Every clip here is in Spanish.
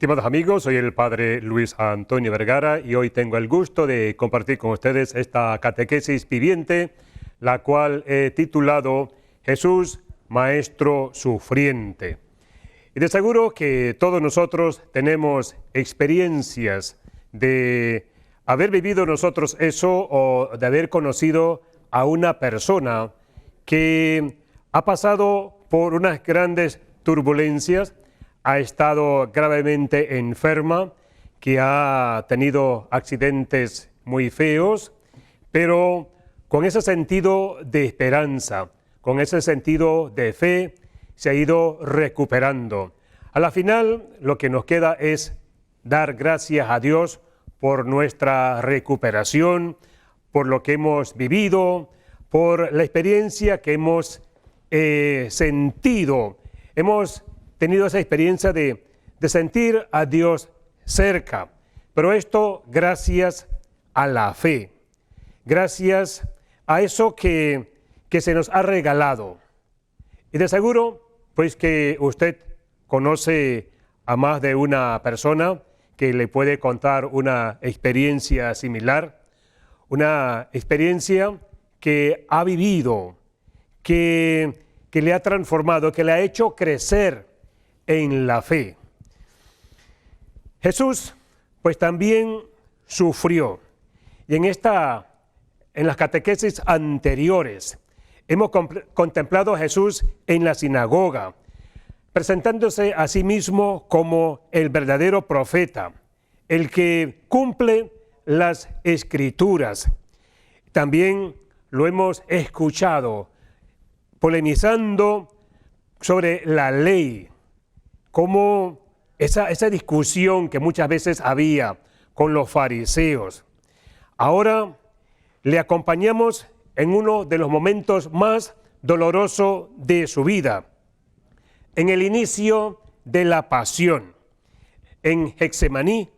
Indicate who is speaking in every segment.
Speaker 1: Estimados amigos, soy el Padre Luis Antonio Vergara y hoy tengo el gusto de compartir con ustedes esta catequesis viviente, la cual he titulado Jesús, Maestro Sufriente. Y de seguro que todos nosotros tenemos experiencias de haber vivido nosotros eso o de haber conocido a una persona que ha pasado por unas grandes turbulencias, ha estado gravemente enferma, que ha tenido accidentes muy feos, pero con ese sentido de esperanza, con ese sentido de fe, se ha ido recuperando. A la final, lo que nos queda es dar gracias a Dios por nuestra recuperación, por lo que hemos vivido, por la experiencia que hemos sentido. Hemos tenido esa experiencia de sentir a Dios cerca, pero esto gracias a la fe, gracias a eso que se nos ha regalado. Y de seguro, pues que usted conoce a más de una persona que le puede contar una experiencia similar, una experiencia que ha vivido, que le ha transformado, que le ha hecho crecer en la fe. Jesús, pues también sufrió. Y en las catequesis anteriores, hemos contemplado a Jesús en la sinagoga, presentándose a sí mismo como el verdadero profeta, el que cumple las Escrituras. También lo hemos escuchado polemizando sobre la ley, como esa discusión que muchas veces había con los fariseos. Ahora le acompañamos en uno de los momentos más dolorosos de su vida, en el inicio de la pasión. En Getsemaní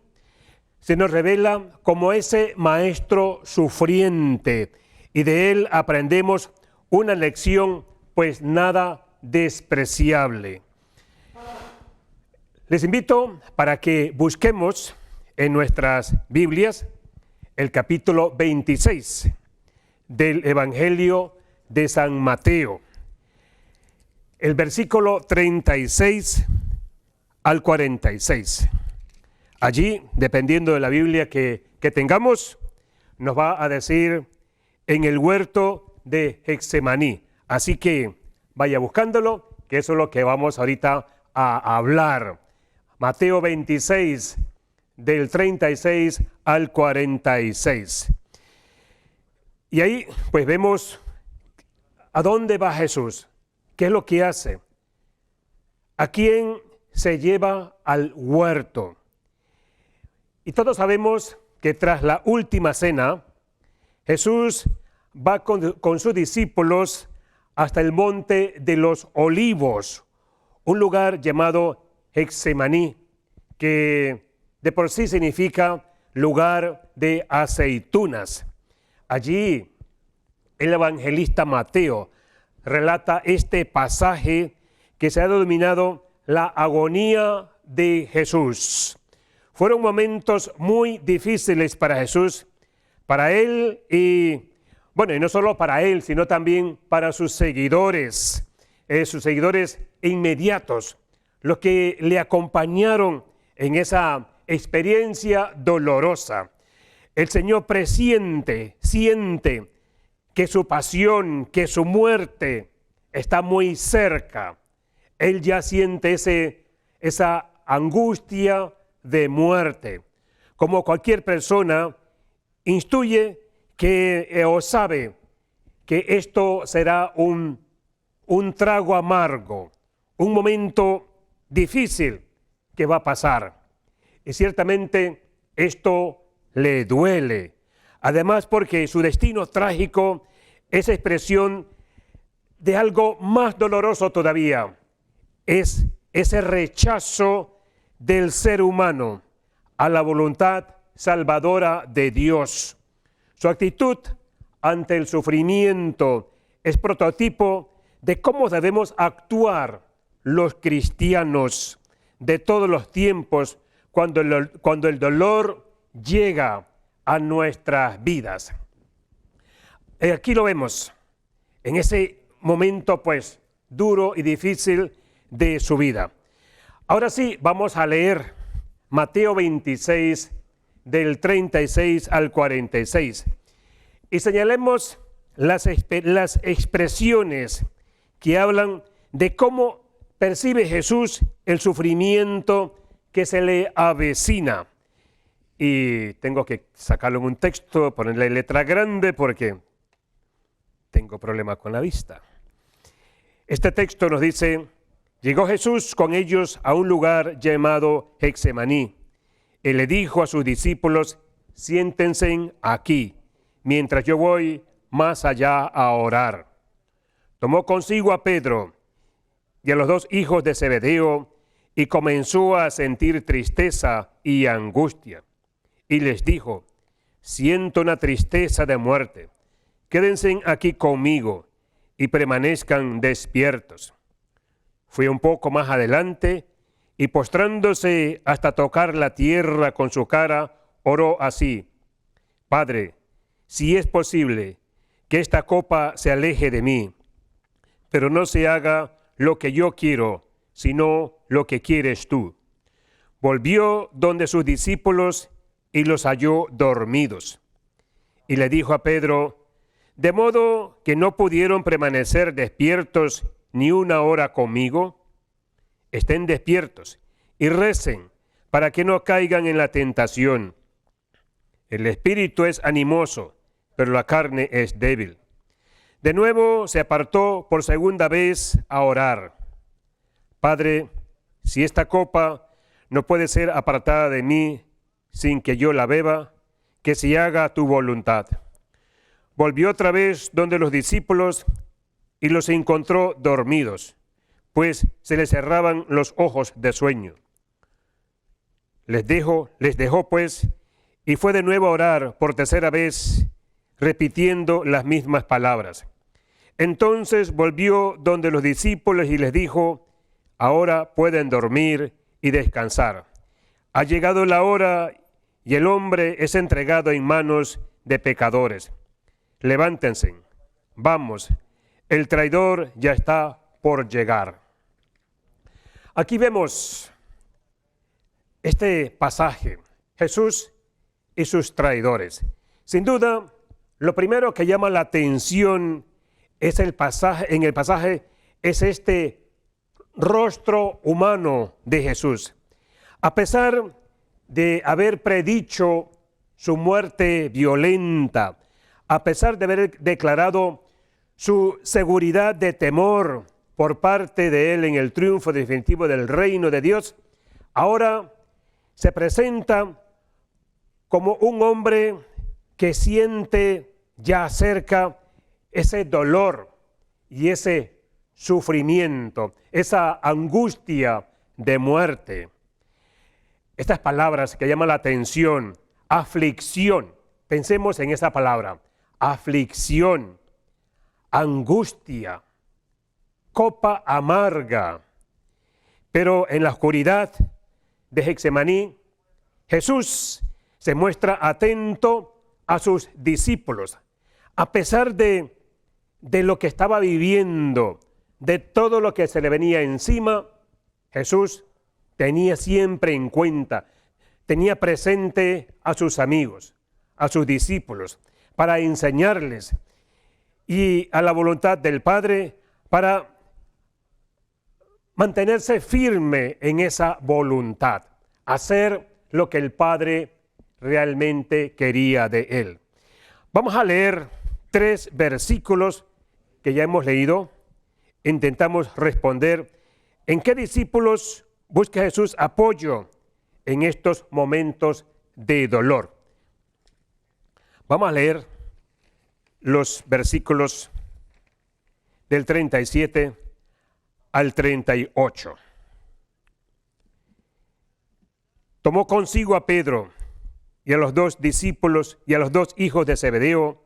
Speaker 1: se nos revela como ese maestro sufriente y de él aprendemos una lección pues nada despreciable. Les invito para que busquemos en nuestras Biblias el capítulo 26 del Evangelio de San Mateo, el versículo 36 al 46. Allí, dependiendo de la Biblia que tengamos, nos va a decir en el huerto de Getsemaní. Así que vaya buscándolo, que eso es lo que vamos ahorita a hablar. Mateo 26, del 36 al 46. Y ahí pues vemos a dónde va Jesús, qué es lo que hace, a quién se lleva al huerto. Y todos sabemos que tras la última cena, Jesús va con sus discípulos hasta el monte de los Olivos, un lugar llamado Getsemaní, que de por sí significa lugar de aceitunas. Allí el evangelista Mateo relata este pasaje que se ha denominado la agonía de Jesús. Fueron momentos muy difíciles para Jesús, para él y no solo para él, sino también para sus seguidores inmediatos, los que le acompañaron en esa experiencia dolorosa. El Señor siente que su pasión, que su muerte está muy cerca. Él ya siente esa angustia de muerte. Como cualquier persona, intuye o sabe que esto será un trago amargo, un momento difícil que va a pasar. Y ciertamente esto le duele. Además porque su destino trágico es expresión de algo más doloroso todavía. Es ese rechazo del ser humano a la voluntad salvadora de Dios. Su actitud ante el sufrimiento es prototipo de cómo debemos actuar los cristianos de todos los tiempos cuando el dolor llega a nuestras vidas. Aquí lo vemos, en ese momento pues duro y difícil de su vida. Ahora sí, vamos a leer Mateo 26, del 36 al 46. Y señalemos las expresiones que hablan de cómo percibe Jesús el sufrimiento que se le avecina. Y tengo que sacarlo en un texto, ponerle letra grande porque tengo problemas con la vista. Este texto nos dice: llegó Jesús con ellos a un lugar llamado Getsemaní. Él le dijo a sus discípulos: siéntense aquí, mientras yo voy más allá a orar. Tomó consigo a Pedro y a los dos hijos de Zebedeo y comenzó a sentir tristeza y angustia. Y les dijo: siento una tristeza de muerte. Quédense aquí conmigo y permanezcan despiertos. Fue un poco más adelante y postrándose hasta tocar la tierra con su cara, oró así: Padre, si es posible, que esta copa se aleje de mí, pero no se haga lo que yo quiero, sino lo que quieres tú. Volvió donde sus discípulos y los halló dormidos. Y le dijo a Pedro: ¿de modo que no pudieron permanecer despiertos ni una hora conmigo? Estén despiertos y recen para que no caigan en la tentación. El espíritu es animoso, pero la carne es débil. De nuevo se apartó por segunda vez a orar. Padre, si esta copa no puede ser apartada de mí sin que yo la beba, que se haga tu voluntad. Volvió otra vez donde los discípulos y los encontró dormidos, pues se les cerraban los ojos de sueño. Les dejó pues, y fue de nuevo a orar por tercera vez, repitiendo las mismas palabras. Entonces volvió donde los discípulos y les dijo: ahora pueden dormir y descansar. Ha llegado la hora y el hombre es entregado en manos de pecadores. Levántense, vamos, el traidor ya está por llegar. Aquí vemos este pasaje, Jesús y sus traidores. Sin duda, lo primero que llama la atención es en el pasaje es este rostro humano de Jesús. A pesar de haber predicho su muerte violenta, a pesar de haber declarado su seguridad de temor por parte de él en el triunfo definitivo del reino de Dios, ahora se presenta como un hombre que siente ya cerca ese dolor y ese sufrimiento, esa angustia de muerte. Estas palabras que llaman la atención: aflicción, pensemos en esa palabra, aflicción, angustia, copa amarga. Pero en la oscuridad de Getsemaní, Jesús se muestra atento a sus discípulos. A pesar de lo que estaba viviendo, de todo lo que se le venía encima, Jesús tenía siempre en cuenta, tenía presente a sus amigos, a sus discípulos, para enseñarles, y a la voluntad del Padre para mantenerse firme en esa voluntad, hacer lo que el Padre realmente quería de él. Vamos a leer 3 versículos que ya hemos leído. Intentamos responder en qué discípulos busca Jesús apoyo en estos momentos de dolor. Vamos a leer los versículos del 37 al 38. Tomó consigo a Pedro y a los 2 discípulos y a los 2 hijos de Zebedeo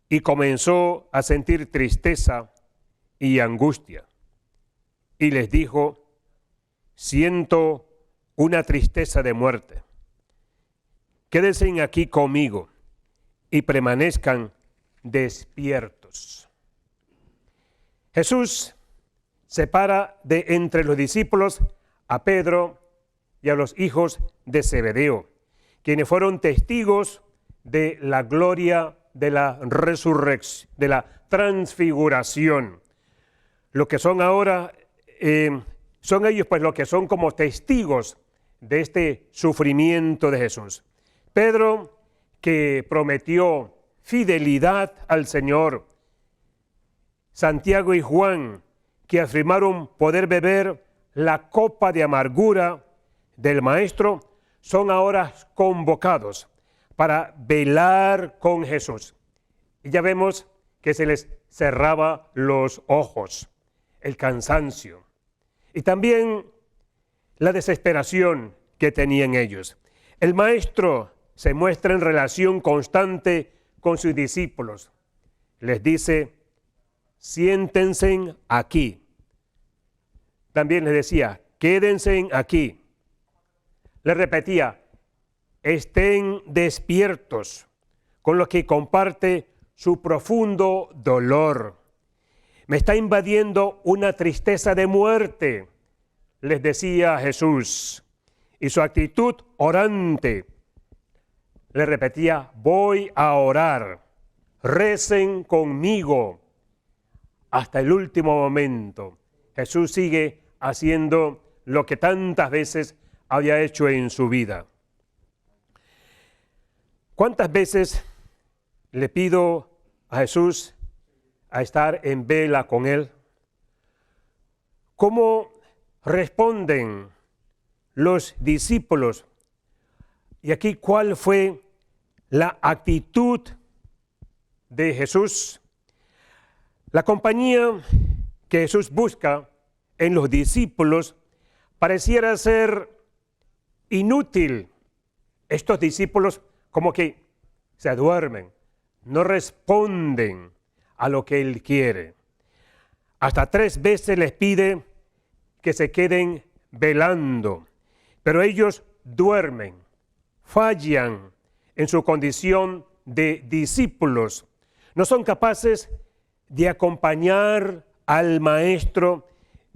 Speaker 1: y comenzó a sentir tristeza y angustia. Y les dijo: siento una tristeza de muerte. Quédense aquí conmigo y permanezcan despiertos. Jesús separa de entre los discípulos a Pedro y a los hijos de Zebedeo, quienes fueron testigos de la gloria de la resurrección, de la transfiguración. Lo que son ahora, son ellos pues los que son como testigos de este sufrimiento de Jesús. Pedro, que prometió fidelidad al Señor. Santiago y Juan, que afirmaron poder beber la copa de amargura del Maestro, son ahora convocados para velar con Jesús. Y ya vemos que se les cerraba los ojos, el cansancio y también la desesperación que tenían ellos. El Maestro se muestra en relación constante con sus discípulos. Les dice: siéntense aquí. También les decía: quédense aquí. Les repetía: estén despiertos, con lo que comparte su profundo dolor. Me está invadiendo una tristeza de muerte, les decía Jesús, y su actitud orante. Le repetía: voy a orar, recen conmigo. Hasta el último momento, Jesús sigue haciendo lo que tantas veces había hecho en su vida. ¿Cuántas veces le pido a Jesús a estar en vela con Él? ¿Cómo responden los discípulos? Y aquí, ¿cuál fue la actitud de Jesús? La compañía que Jesús busca en los discípulos pareciera ser inútil. Estos discípulos como que se duermen, no responden a lo que Él quiere. Hasta 3 veces les pide que se queden velando, pero ellos duermen, fallan en su condición de discípulos. No son capaces de acompañar al Maestro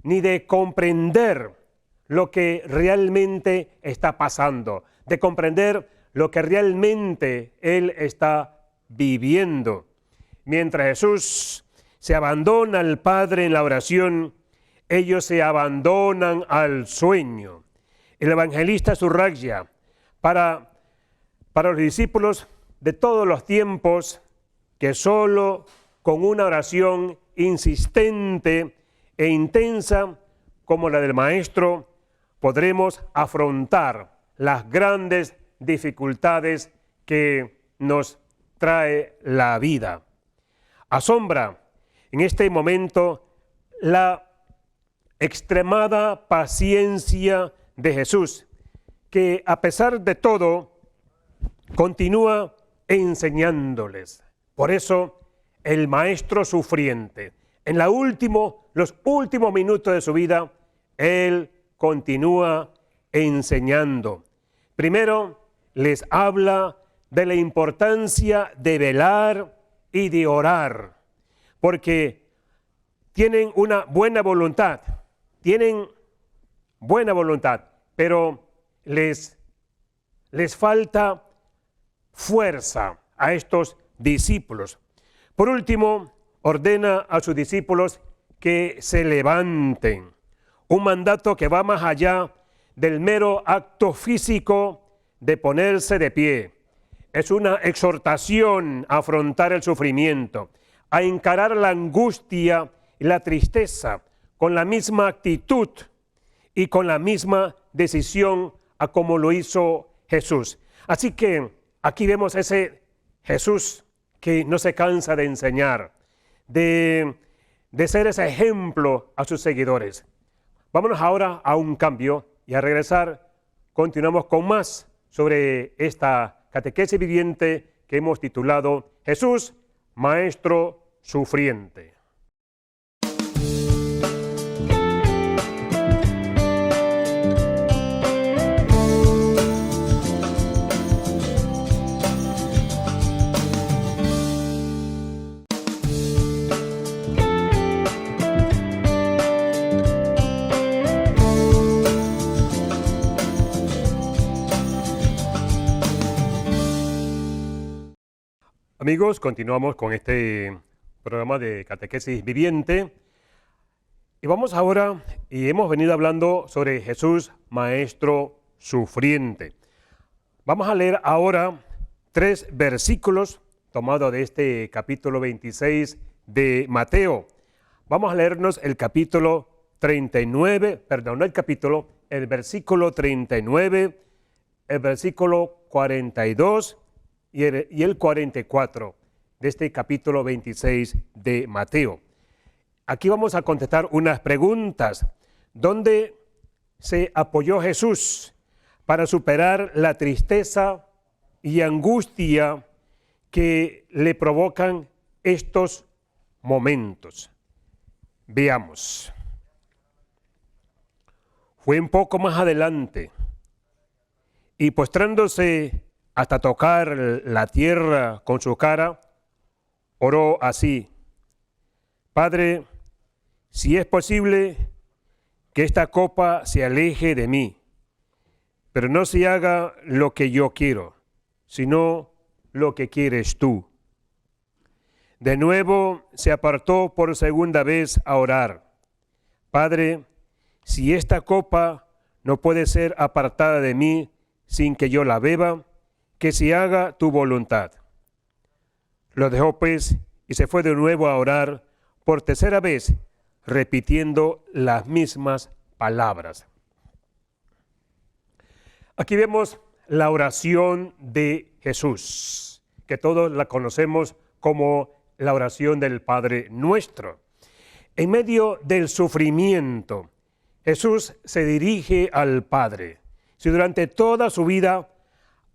Speaker 1: ni de comprender lo que realmente está pasando, de comprender lo que realmente Él está viviendo. Mientras Jesús se abandona al Padre en la oración, ellos se abandonan al sueño. El evangelista subraya para los discípulos de todos los tiempos que solo con una oración insistente e intensa como la del Maestro podremos afrontar las grandes dificultades que nos trae la vida. Asombra en este momento la extremada paciencia de Jesús, que a pesar de todo continúa enseñándoles. Por eso el Maestro sufriente, en los últimos minutos de su vida, Él continúa enseñando. Primero les habla de la importancia de velar y de orar, porque tienen una buena voluntad, pero les falta fuerza a estos discípulos. Por último, ordena a sus discípulos que se levanten, un mandato que va más allá del mero acto físico de ponerse de pie. Es una exhortación a afrontar el sufrimiento, a encarar la angustia y la tristeza con la misma actitud y con la misma decisión a como lo hizo Jesús. Así que aquí vemos ese Jesús que no se cansa de enseñar, de ser ese ejemplo a sus seguidores. Vámonos ahora a un cambio y a regresar continuamos con más sobre esta catequesis viviente que hemos titulado Jesús, Maestro Sufriente. Amigos, continuamos con este programa de catequesis viviente y vamos ahora, y hemos venido hablando sobre Jesús, maestro sufriente. Vamos a leer ahora 3 versículos tomados de este capítulo 26 de Mateo. Vamos a leernos el capítulo 39, perdón, no el capítulo, el versículo 39, el versículo 42 y el 44 de este capítulo 26 de Mateo. Aquí vamos a contestar unas preguntas. ¿Dónde se apoyó Jesús para superar la tristeza y angustia que le provocan estos momentos? Veamos. Fue un poco más adelante y postrándose hasta tocar la tierra con su cara, oró así: Padre, si es posible, que esta copa se aleje de mí, pero no se haga lo que yo quiero, sino lo que quieres tú. De nuevo se apartó por segunda vez a orar: Padre, si esta copa no puede ser apartada de mí sin que yo la beba, que se haga tu voluntad. Lo dejó pues y se fue de nuevo a orar por tercera vez, repitiendo las mismas palabras. Aquí vemos la oración de Jesús, que todos la conocemos como la oración del Padre Nuestro. En medio del sufrimiento, Jesús se dirige al Padre. Si durante toda su vida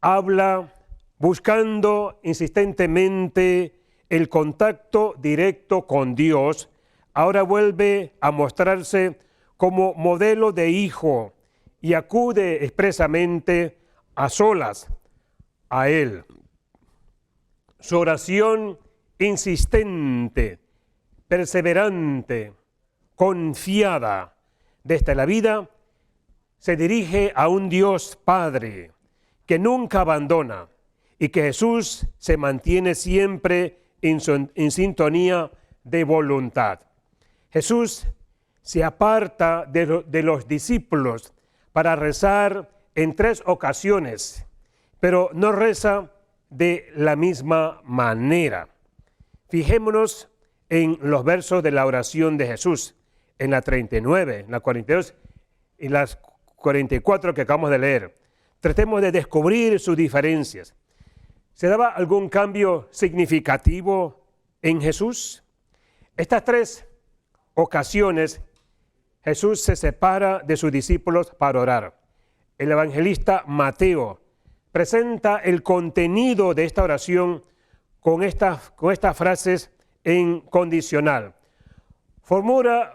Speaker 1: habla buscando insistentemente el contacto directo con Dios, ahora vuelve a mostrarse como modelo de hijo y acude expresamente a solas a Él. Su oración insistente, perseverante, confiada desde la vida, se dirige a un Dios Padre que nunca abandona y que Jesús se mantiene siempre en sintonía de voluntad. Jesús se aparta de los discípulos para rezar en 3 ocasiones, pero no reza de la misma manera. Fijémonos en los versos de la oración de Jesús, en la 39, en la 42 y las 44 que acabamos de leer. Tratemos de descubrir sus diferencias. ¿Se daba algún cambio significativo en Jesús? Estas 3 ocasiones Jesús se separa de sus discípulos para orar. El evangelista Mateo presenta el contenido de esta oración con estas frases en condicional. Formula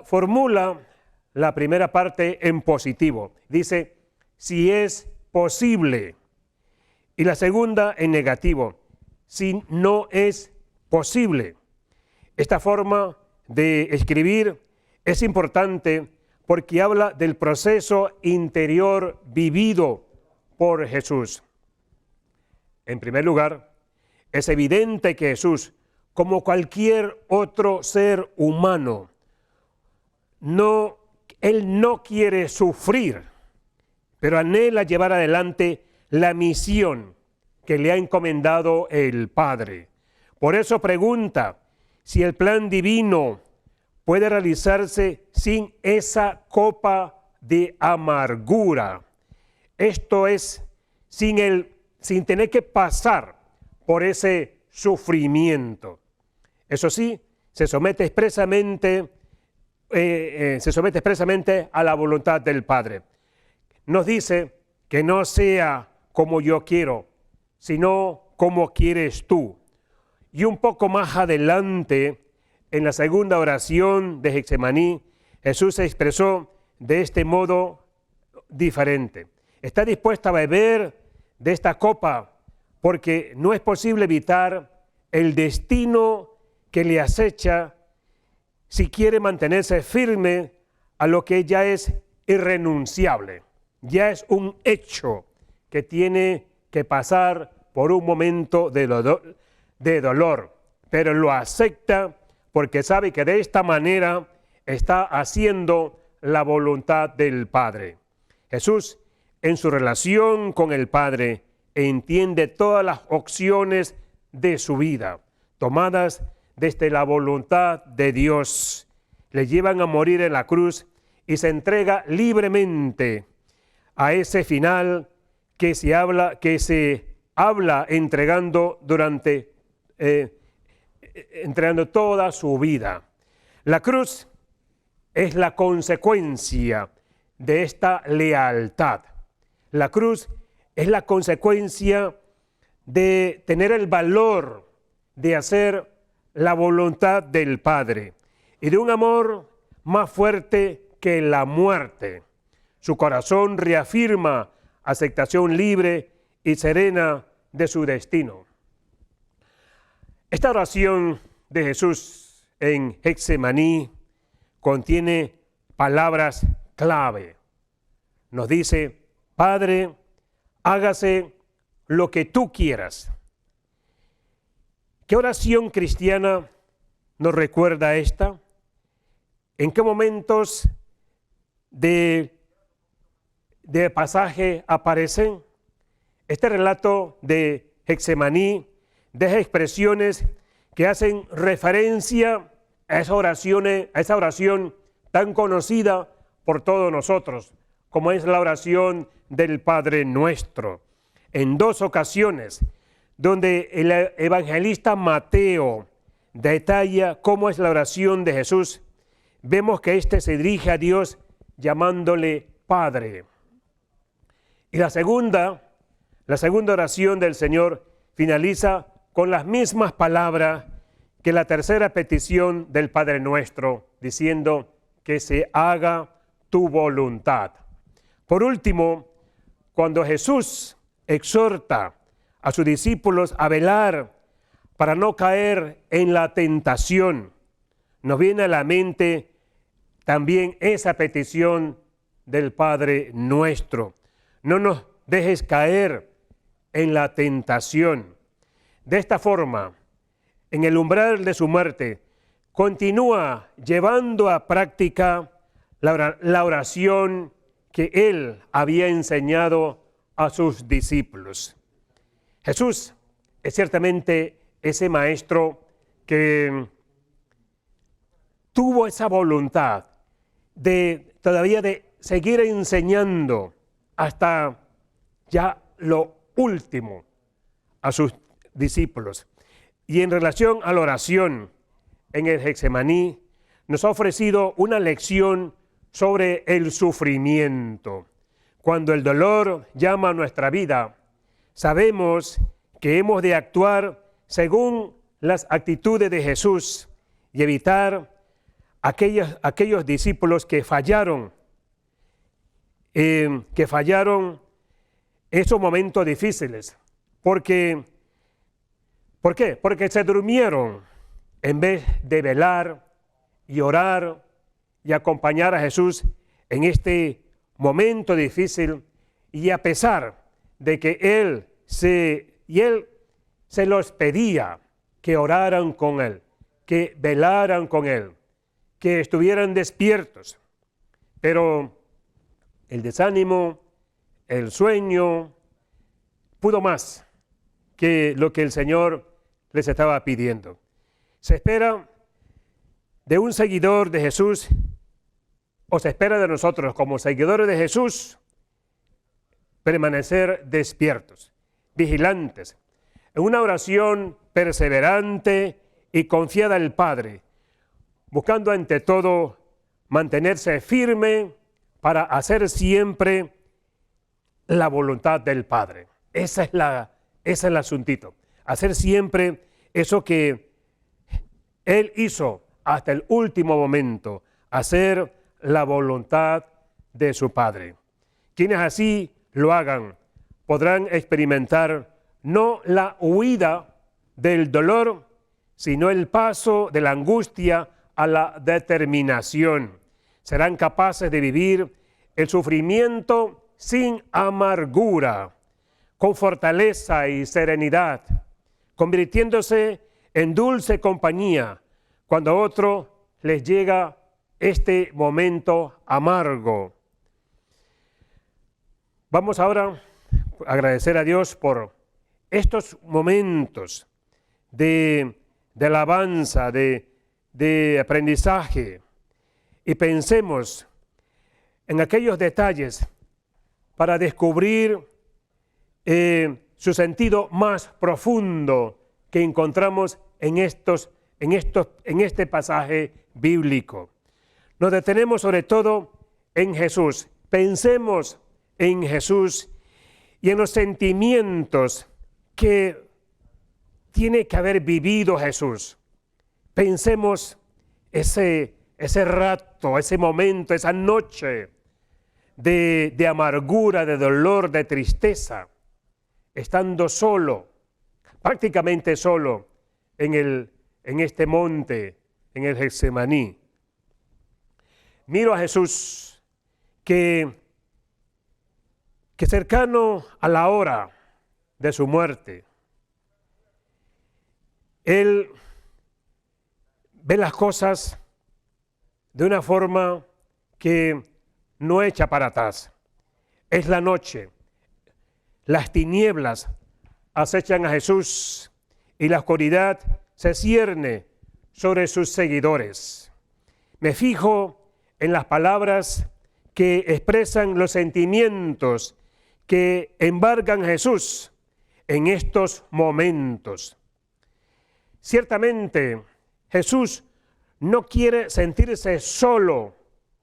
Speaker 1: la primera parte en positivo. Dice, si es posible. Y la segunda en negativo, si no es posible. Esta forma de escribir es importante porque habla del proceso interior vivido por Jesús. En primer lugar, es evidente que Jesús, como cualquier otro ser humano, Él no quiere sufrir, pero anhela llevar adelante la misión que le ha encomendado el Padre. Por eso pregunta si el plan divino puede realizarse sin esa copa de amargura. Esto es, sin tener que pasar por ese sufrimiento. Eso sí, se somete expresamente a la voluntad del Padre. Nos dice que no sea como yo quiero, sino como quieres tú. Y un poco más adelante, en la segunda oración de Getsemaní, Jesús se expresó de este modo diferente. Está dispuesto a beber de esta copa porque no es posible evitar el destino que le acecha si quiere mantenerse firme a lo que ya es irrenunciable. Ya es un hecho que tiene que pasar por un momento de de dolor, pero lo acepta porque sabe que de esta manera está haciendo la voluntad del Padre. Jesús, en su relación con el Padre, entiende todas las opciones de su vida, tomadas desde la voluntad de Dios. Le llevan a morir en la cruz y se entrega libremente a ese final que se habla entregando entregando toda su vida. La cruz es la consecuencia de esta lealtad. La cruz es la consecuencia de tener el valor de hacer la voluntad del Padre y de un amor más fuerte que la muerte. Su corazón reafirma aceptación libre y serena de su destino. Esta oración de Jesús en Getsemaní contiene palabras clave. Nos dice: Padre, hágase lo que tú quieras. ¿Qué oración cristiana nos recuerda esta? ¿En qué momentos de pasaje aparecen? Este relato de Getsemaní deja expresiones que hacen referencia a esa oración tan conocida por todos nosotros, como es la oración del Padre Nuestro. En dos ocasiones, donde el evangelista Mateo detalla cómo es la oración de Jesús, vemos que éste se dirige a Dios llamándole Padre. Y la segunda oración del Señor finaliza con las mismas palabras que la tercera petición del Padre Nuestro, diciendo: que se haga tu voluntad. Por último, cuando Jesús exhorta a sus discípulos a velar para no caer en la tentación, nos viene a la mente también esa petición del Padre Nuestro: no nos dejes caer en la tentación. De esta forma, en el umbral de su muerte, continúa llevando a práctica la oración que él había enseñado a sus discípulos. Jesús es ciertamente ese maestro que tuvo esa voluntad todavía de seguir enseñando hasta ya lo último a sus discípulos. Y en relación a la oración en el Getsemaní, nos ha ofrecido una lección sobre el sufrimiento. Cuando el dolor llama a nuestra vida, sabemos que hemos de actuar según las actitudes de Jesús y evitar aquellos discípulos que fallaron esos momentos difíciles. ¿Por qué? Porque se durmieron en vez de velar y orar y acompañar a Jesús en este momento difícil, y a pesar de que Él se los pedía que oraran con Él, que velaran con Él, que estuvieran despiertos, pero el desánimo, el sueño, pudo más que lo que el Señor les estaba pidiendo. Se espera de un seguidor de Jesús, o se espera de nosotros como seguidores de Jesús, permanecer despiertos, vigilantes, en una oración perseverante y confiada al Padre, buscando ante todo mantenerse firme para hacer siempre la voluntad del Padre. Ese es el asuntito, hacer siempre eso que Él hizo hasta el último momento, hacer la voluntad de su Padre. Quienes así lo hagan podrán experimentar no la huida del dolor, sino el paso de la angustia a la determinación. Serán capaces de vivir el sufrimiento sin amargura, con fortaleza y serenidad, convirtiéndose en dulce compañía cuando a otro les llega este momento amargo. Vamos ahora a agradecer a Dios por estos momentos de alabanza, de aprendizaje, y pensemos en aquellos detalles para descubrir su sentido más profundo que encontramos en este pasaje bíblico. Nos detenemos sobre todo en Jesús. Pensemos en Jesús y en los sentimientos que tiene que haber vivido Jesús. Pensemos ese rato, ese momento, esa noche de amargura, de dolor, de tristeza, estando solo, prácticamente solo, en este monte, en el Getsemaní. Miro a Jesús que cercano a la hora de su muerte, Él ve las cosas de una forma que no echa para atrás. Es la noche, las tinieblas acechan a Jesús y la oscuridad se cierne sobre sus seguidores. Me fijo en las palabras que expresan los sentimientos que embargan a Jesús en estos momentos. Ciertamente, Jesús no quiere sentirse solo,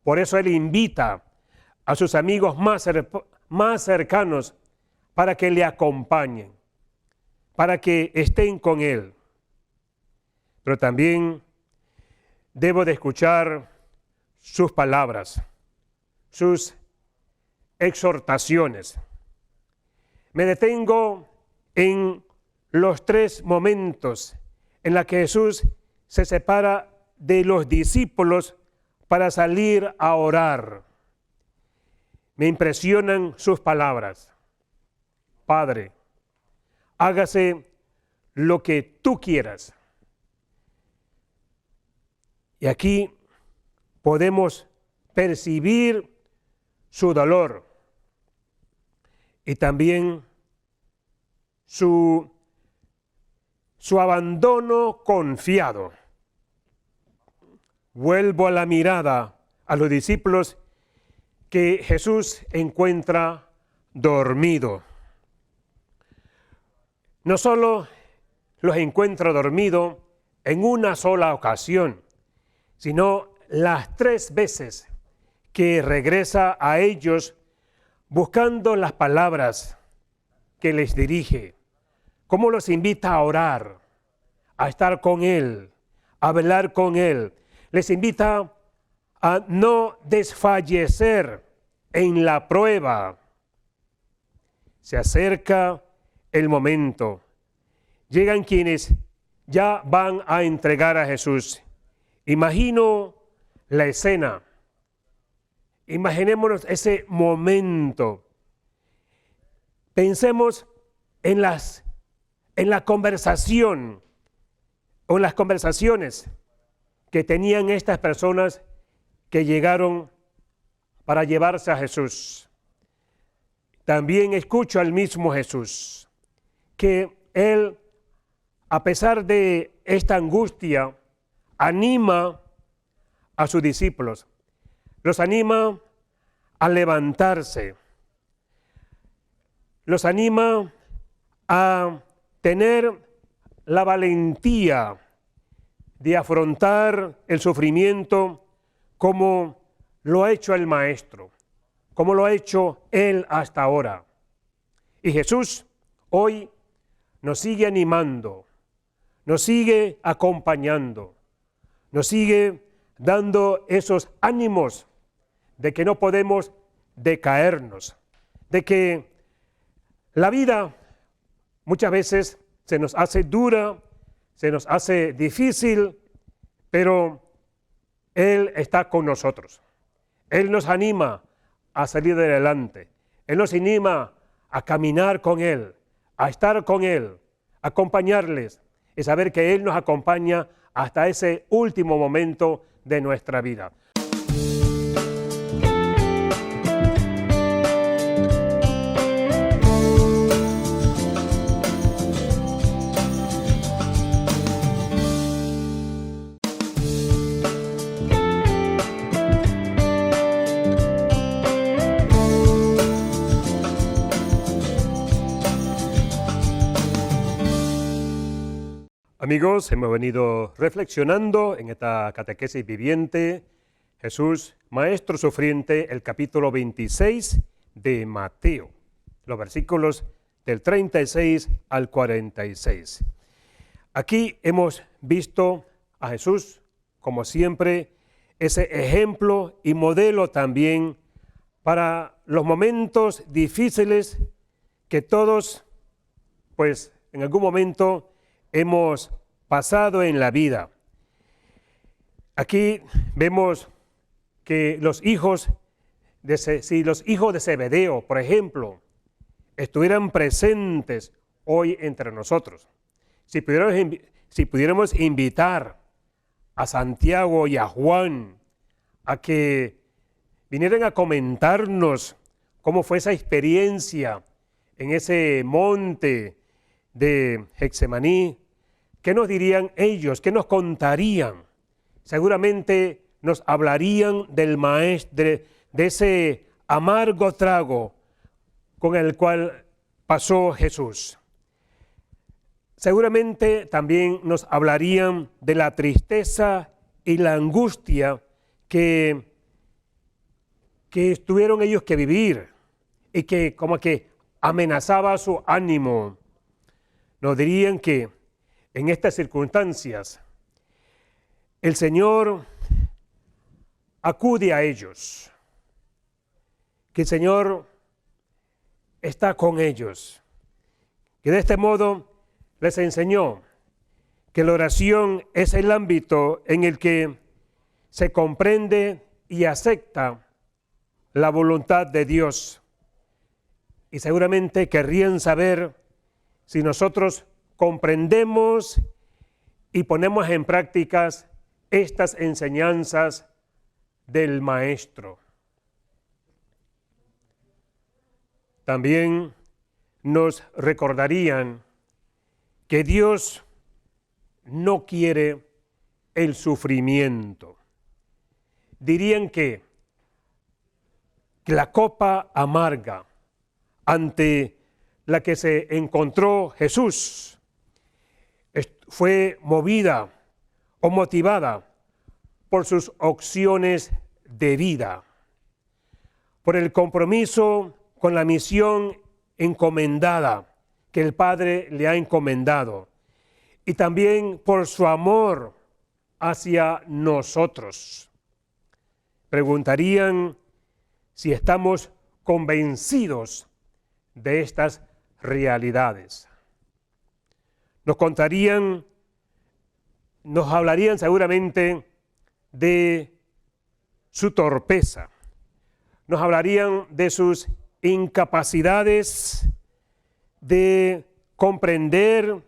Speaker 1: por eso Él invita a sus amigos más cercanos para que le acompañen, para que estén con Él. Pero también debo de escuchar sus palabras, sus exhortaciones. Me detengo en los 3 momentos en los que Jesús se separa de los discípulos para salir a orar. Me impresionan sus palabras. Padre, hágase lo que tú quieras. Y aquí podemos percibir su dolor y también su abandono confiado. Vuelvo a la mirada a los discípulos que Jesús encuentra dormido. No solo los encuentra dormidos en una sola ocasión, sino las 3 veces que regresa a ellos buscando las palabras que les dirige, cómo los invita a orar, a estar con Él, a velar con Él. Les invita a no desfallecer en la prueba. Se acerca el momento. Llegan quienes ya van a entregar a Jesús. Imagino la escena. Imaginémonos ese momento. Pensemos en la conversación o en las conversaciones que tenían estas personas que llegaron para llevarse a Jesús. También escucho al mismo Jesús, que Él, a pesar de esta angustia, anima a sus discípulos, los anima a levantarse, los anima a tener la valentía de afrontar el sufrimiento como lo ha hecho el Maestro, como lo ha hecho Él hasta ahora. Y Jesús hoy nos sigue animando, nos sigue acompañando, nos sigue dando esos ánimos de que no podemos decaernos, de que la vida muchas veces se nos hace dura, se nos hace difícil, pero Él está con nosotros. Él nos anima a salir adelante. Él nos anima a caminar con Él, a estar con Él, acompañarles y saber que Él nos acompaña hasta ese último momento de nuestra vida. Amigos, hemos venido reflexionando en esta catequesis viviente, Jesús, Maestro Sufriente, el capítulo 26 de Mateo, los versículos del 36 al 46. Aquí hemos visto a Jesús, como siempre, ese ejemplo y modelo también para los momentos difíciles que todos, pues, en algún momento hemos pasado en la vida. Aquí vemos que si los hijos de Zebedeo, por ejemplo, estuvieran presentes hoy entre nosotros, si pudiéramos invitar a Santiago y a Juan a que vinieran a comentarnos cómo fue esa experiencia en ese monte de Getsemaní, ¿qué nos dirían ellos? ¿Qué nos contarían? Seguramente nos hablarían del maestro, de ese amargo trago con el cual pasó Jesús. Seguramente también nos hablarían de la tristeza y la angustia que tuvieron ellos que vivir y que como que amenazaba su ánimo. Nos dirían que en estas circunstancias el Señor acude a ellos, que el Señor está con ellos, que de este modo les enseñó que la oración es el ámbito en el que se comprende y acepta la voluntad de Dios. Y seguramente querrían saber si nosotros comprendemos y ponemos en prácticas estas enseñanzas del Maestro. También nos recordarían que Dios no quiere el sufrimiento. Dirían que la copa amarga ante la que se encontró Jesús fue movida o motivada por sus opciones de vida, por el compromiso con la misión encomendada que el Padre le ha encomendado y también por su amor hacia nosotros. Preguntarían si estamos convencidos de estas realidades. Nos hablarían seguramente de su torpeza, nos hablarían de sus incapacidades de comprender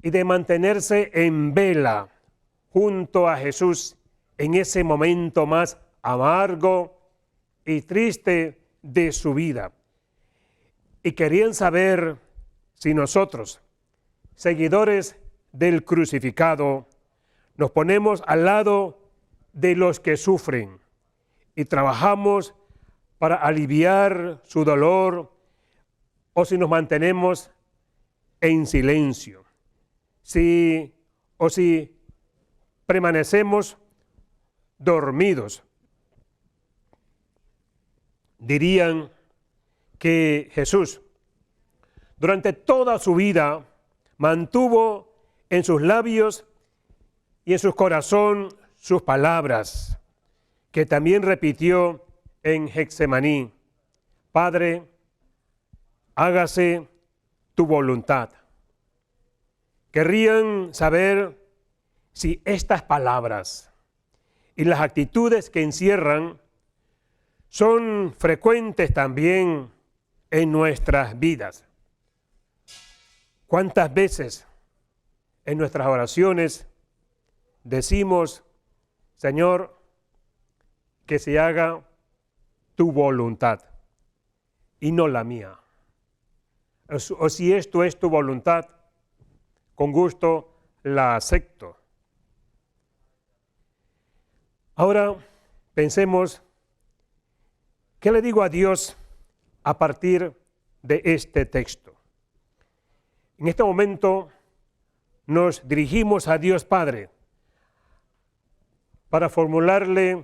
Speaker 1: y de mantenerse en vela junto a Jesús en ese momento más amargo y triste de su vida. Y querían saber si nosotros, seguidores del crucificado, nos ponemos al lado de los que sufren y trabajamos para aliviar su dolor o si nos mantenemos en silencio, si permanecemos dormidos. Dirían que Jesús, durante toda su vida, mantuvo en sus labios y en su corazón sus palabras, que también repitió en Getsemaní: Padre, hágase tu voluntad. Querrían saber si estas palabras y las actitudes que encierran son frecuentes también en nuestras vidas. ¿Cuántas veces en nuestras oraciones decimos, Señor, que se haga tu voluntad y no la mía? O si esto es tu voluntad, con gusto la acepto. Ahora pensemos, ¿qué le digo a Dios a partir de este texto? En este momento nos dirigimos a Dios Padre para formularle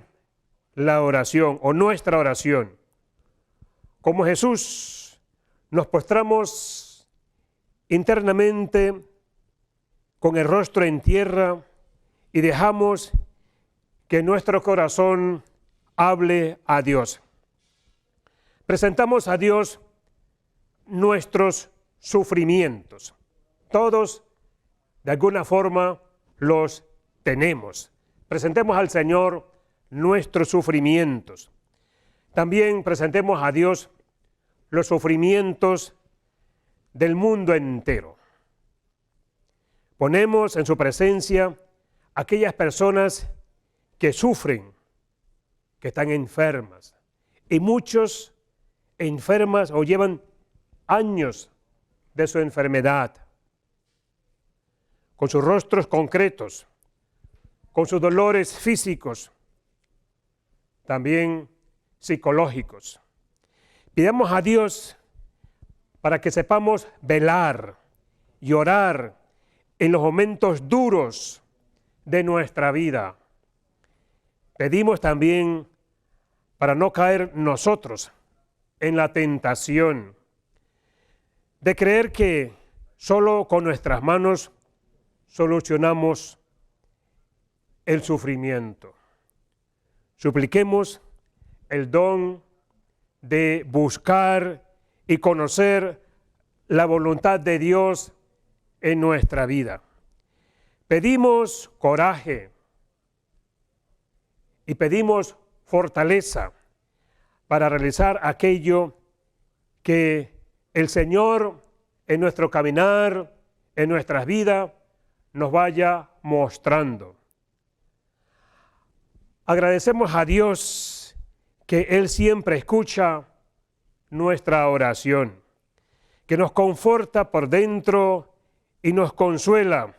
Speaker 1: la oración o nuestra oración. Como Jesús, nos postramos internamente con el rostro en tierra y dejamos que nuestro corazón hable a Dios. Presentamos a Dios nuestros sufrimientos. Todos, de alguna forma, los tenemos. Presentemos al Señor nuestros sufrimientos. También presentemos a Dios los sufrimientos del mundo entero. Ponemos en su presencia aquellas personas que sufren, que están enfermas, y muchos enfermas o llevan años de su enfermedad, con sus rostros concretos, con sus dolores físicos, también psicológicos. Pidamos a Dios para que sepamos velar y orar en los momentos duros de nuestra vida. Pedimos también para no caer nosotros en la tentación de creer que solo con nuestras manos solucionamos el sufrimiento. Supliquemos el don de buscar y conocer la voluntad de Dios en nuestra vida. Pedimos coraje y pedimos fortaleza para realizar aquello que el Señor en nuestro caminar, en nuestras vidas, nos vaya mostrando. Agradecemos a Dios que Él siempre escucha nuestra oración, que nos conforta por dentro y nos consuela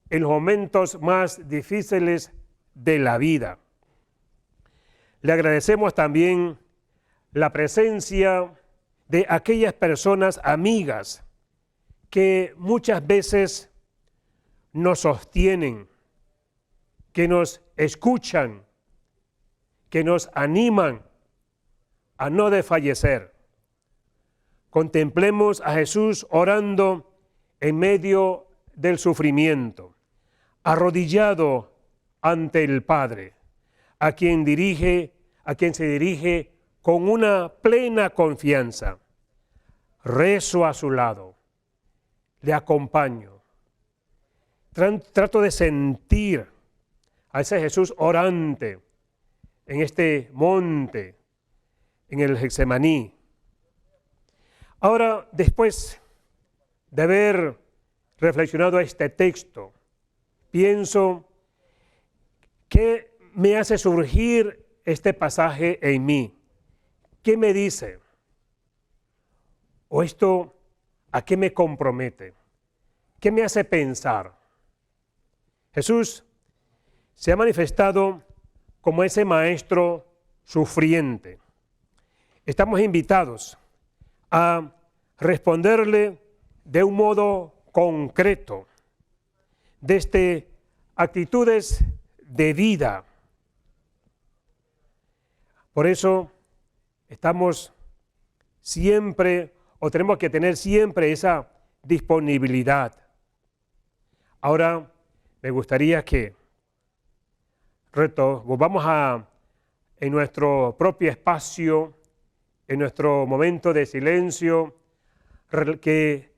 Speaker 1: en los momentos más difíciles de la vida. Le agradecemos también la presencia de aquellas personas amigas que muchas veces nos sostienen, que nos escuchan, que nos animan a no desfallecer. Contemplemos a Jesús orando en medio del sufrimiento, arrodillado ante el Padre, a quien se dirige con una plena confianza. Rezo a su lado, le acompaño. Trato de sentir a ese Jesús orante en este monte, en el Getsemaní. Ahora, después de haber reflexionado este texto, pienso, ¿qué me hace surgir este pasaje en mí? ¿Qué me dice? ¿O esto a qué me compromete? ¿Qué me hace pensar? Jesús se ha manifestado como ese maestro sufriente. Estamos invitados a responderle de un modo concreto, desde actitudes de vida. Por eso estamos siempre, o tenemos que tener siempre esa disponibilidad. Ahora me gustaría que volvamos en nuestro propio espacio, en nuestro momento de silencio, que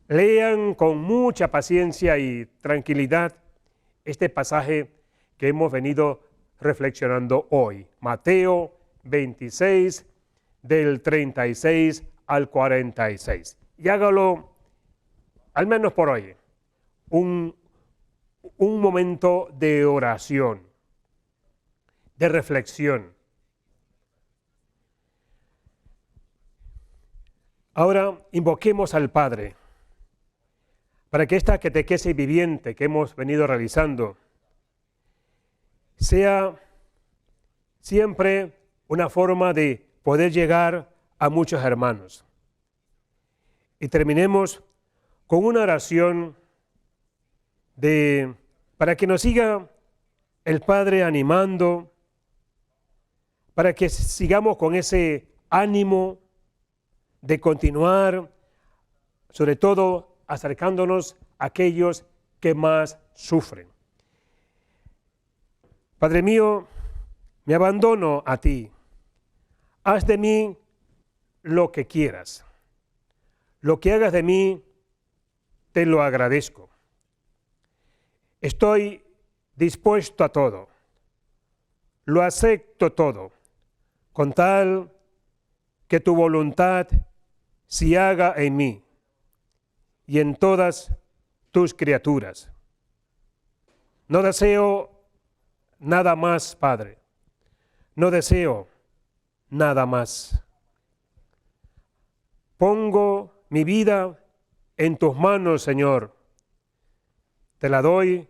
Speaker 1: lean con mucha paciencia y tranquilidad este pasaje que hemos venido reflexionando hoy. Mateo 26, del 36 al 46. Y hágalo al menos por hoy, un momento de oración, de reflexión. Ahora invoquemos al Padre para que esta catequesis viviente que hemos venido realizando sea siempre una forma de poder llegar a muchos hermanos. Y terminemos con una oración para que nos siga el Padre animando, para que sigamos con ese ánimo de continuar, sobre todo acercándonos a aquellos que más sufren. Padre mío, me abandono a ti. Haz de mí lo que quieras. Lo que hagas de mí, te lo agradezco. Estoy dispuesto a todo. Lo acepto todo, con tal que tu voluntad se haga en mí y en todas tus criaturas. No deseo nada más, Padre. No deseo nada más. Pongo mi vida en tus manos, Señor. Te la doy,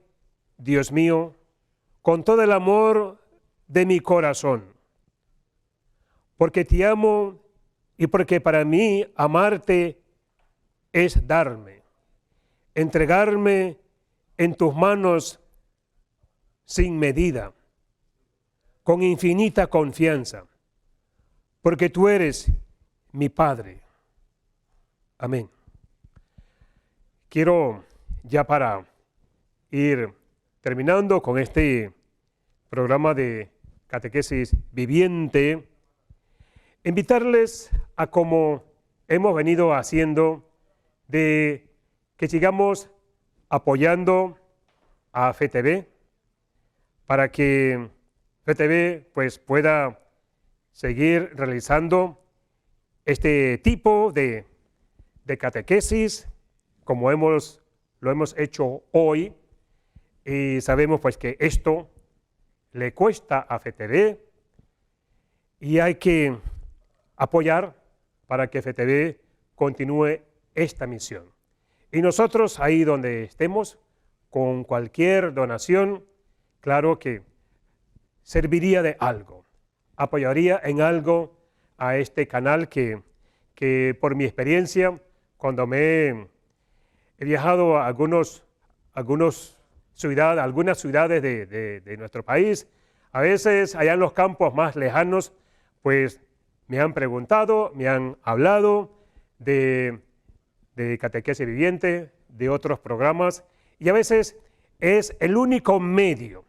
Speaker 1: Dios mío, con todo el amor de mi corazón. Porque te amo y porque para mí amarte es darme, entregarme en tus manos sin medida, con infinita confianza, porque tú eres mi Padre. Amén. Quiero, ya para ir terminando con este programa de catequesis viviente, invitarles a, como hemos venido haciendo, de que sigamos apoyando a FETV para que FETV pues pueda seguir realizando este tipo de catequesis como lo hemos hecho hoy, y sabemos pues que esto le cuesta a FETV y hay que apoyar para que FETV continúe esta misión. Y nosotros ahí donde estemos, con cualquier donación, claro que serviría de algo, apoyaría en algo a este canal que por mi experiencia, cuando he viajado a algunas ciudades de nuestro país, a veces allá en los campos más lejanos, pues me han preguntado, me han hablado de catequesis viviente, de otros programas, y a veces es el único medio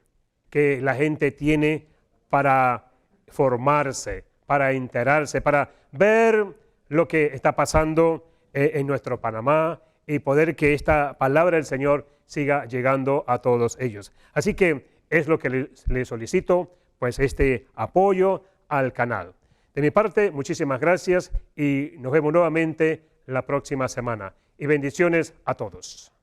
Speaker 1: que la gente tiene para formarse, para enterarse, para ver lo que está pasando en nuestro Panamá y poder que esta palabra del Señor siga llegando a todos ellos. Así que es lo que le solicito, pues este apoyo al canal. De mi parte, muchísimas gracias y nos vemos nuevamente la próxima semana. Y bendiciones a todos.